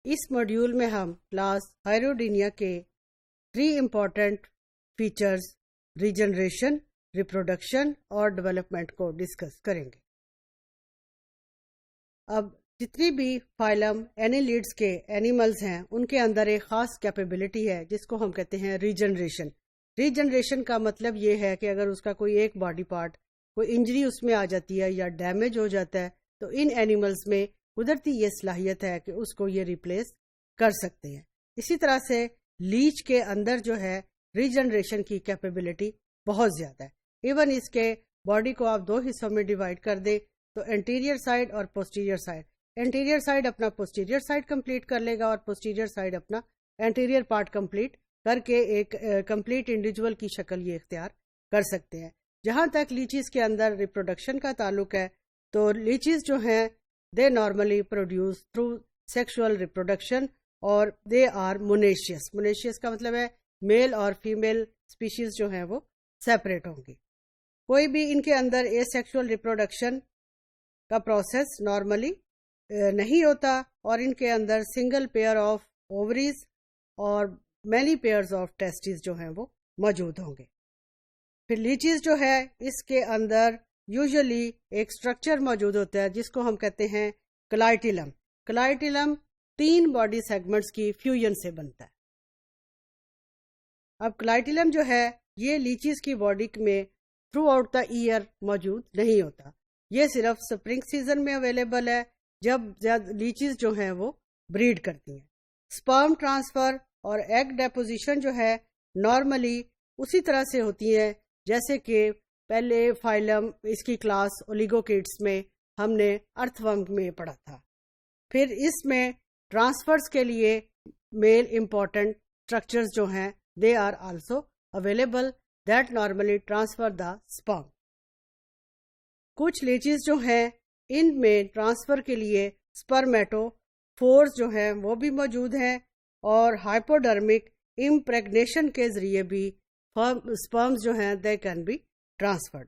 اس module میں ہم class ہائرودینیا کے 3 امپورٹنٹ فیچرز ریجنریشن، ریپروڈکشن اور ڈیولپمنٹ کو ڈسکس کریں گے۔ اب جتنی بھی فائلم اینیلیڈس کے اینیملز ہیں ان کے اندر ایک خاص کیپیبلٹی ہے جس کو ہم کہتے ہیں ریجنریشن۔ ریجنریشن کا مطلب یہ ہے کہ اگر اس کا کوئی ایک باڈی پارٹ کوئی انجری اس میں آ جاتی ہے یا ڈیمیج ہو جاتا ہے تو ان اینیملز میں قدرتی یہ صلاحیت ہے کہ اس کو یہ ریپلیس کر سکتے ہیں۔ اسی طرح سے لیچ کے اندر جو ہے ریجنریشن کی کیپیبلٹی بہت زیادہ ہے۔ ایون اس کے باڈی کو آپ 2 حصوں میں ڈیوائڈ کر دیں تو انٹیریئر سائڈ اور پوسٹیریئر سائڈ، انٹیریئر سائڈ اپنا پوسٹیریئر سائڈ کمپلیٹ کر لے گا اور پوسٹیریئر سائڈ اپنا انٹیریئر پارٹ کمپلیٹ کر کے ایک کمپلیٹ انڈیویجول کی شکل یہ اختیار کر سکتے ہیں۔ جہاں تک لیچیز کے اندر ریپروڈکشن کا تعلق ہے تو لیچیز جو ہیں they normally produce through sexual reproduction اور دے آر مونیشیس۔ مونیشیس کا مطلب ہے میل اور فیمیل اسپیشیز جو ہیں وہ سیپریٹ ہوں گی۔ کوئی بھی ان کے اندر اے سیکشول ریپروڈکشن کا پروسیس نارملی نہیں ہوتا اور ان کے اندر سنگل پیئر آف اووریز اور مینی پیئرز آف ٹیسٹیز جو ہیں وہ موجود ہوں گے۔ پھر لیچیز جو ہے اس کے اندر یوزلی ایک سٹرکچر موجود ہوتا ہے جس کو ہم کہتے ہیں کلائٹیلم۔ کلائٹیلم 3 باڈی سیگمنٹس کی فیوژن سے بنتا ہے۔ اب کلائٹیلم جو ہے یہ لیچیز کی باڈی میں تھرو آؤٹ دا ایئر موجود نہیں ہوتا، یہ صرف سپرنگ سیزن میں اویلیبل ہے جب لیچیز جو ہیں وہ بریڈ کرتی ہیں۔ سپرم ٹرانسفر اور ایگ ڈیپوزیشن جو ہے نارملی اسی طرح سے ہوتی ہیں جیسے کہ پہلے فائلم اس کی کلاس اولیگوکیٹس میں ہم نے ارتھ ورم میں پڑھا تھا۔ پھر اس میں ٹرانسفرز کے لیے میل امپورٹنٹ اسٹرکچرز جو ہیں they are also available that normally transfer the sperm. کچھ لیچیز جو ہیں ان میں ٹرانسفر کے لیے سپرمیٹو فورز جو ہیں وہ بھی موجود ہیں اور ہائپوڈرمک امپریگنیشن کے ذریعے بھی سپرمز جو ہیں دے کین بی ٹرانسفرڈ۔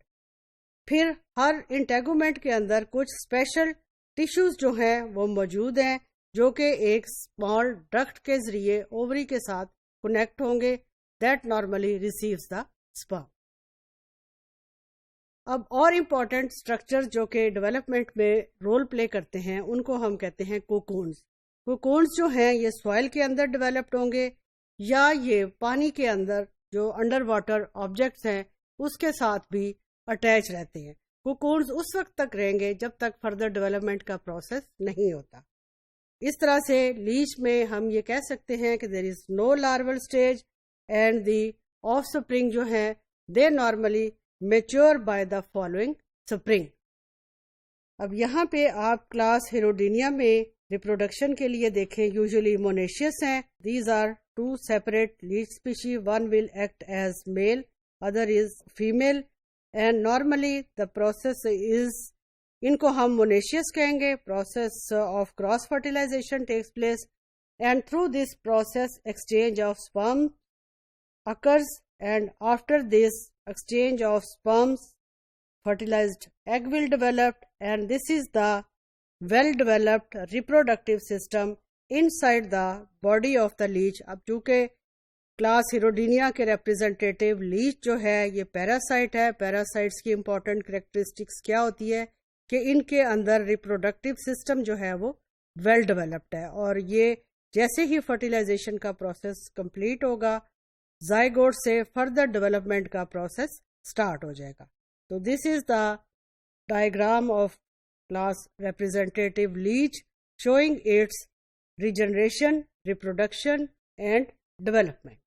پھر ہر انٹیگومنٹ کے اندر کچھ اسپیشل ٹیشوز جو ہیں وہ موجود ہیں جو کہ ایک اسمال ڈکٹ کے ذریعے اووری کے ساتھ کنیکٹ ہوں گے that normally receives the sperm. اب اور امپورٹنٹ اسٹرکچر جو کہ ڈیولپمنٹ میں رول پلے کرتے ہیں ان کو ہم کہتے ہیں کوکونز۔ کوکونز جو ہیں یہ سوائل کے اندر ڈیولپڈ ہوں گے یا یہ پانی کے اندر جو انڈر واٹر آبجیکٹس ہیں اس کے ساتھ بھی اٹیچ رہتے ہیں۔ کوکونز اس وقت تک رہیں گے جب تک فردر ڈیولپمنٹ کا پروسیس نہیں ہوتا۔ اس طرح سے لیچ میں ہم یہ کہہ سکتے ہیں کہ there is no larval stage and the offspring جو ہیں they normally mature by the following spring. اب یہاں پہ آپ کلاس ہیروڈینیا میں ریپروڈکشن کے لیے دیکھیں یوزلی مونیشیس ہیں۔ These are 2 separate leech species, one will act as male, other is female and normally the process is ان کو ہم مونیشیس کہیں گے۔ process of cross fertilization takes place and through this process exchange of sperm occurs and after this exchange of sperms fertilized egg will develop and this is the well developed reproductive system inside the body of the leech۔ اب چونکہ class ہیروڈینیا کے representative latch جو ہے یہ parasite ہے، parasites کی important characteristics کیا ہوتی ہے کہ ان کے اندر ریپروڈکٹیو سسٹم جو ہے وہ ویل ڈیولپڈ ہے اور یہ جیسے ہی فرٹیلائزیشن کا پروسیس کمپلیٹ ہوگا زائگوٹ سے فردر ڈیولپمنٹ کا پروسیس سٹارٹ ہو جائے گا۔ تو this is the diagram of class representative leech showing its regeneration, reproduction and development.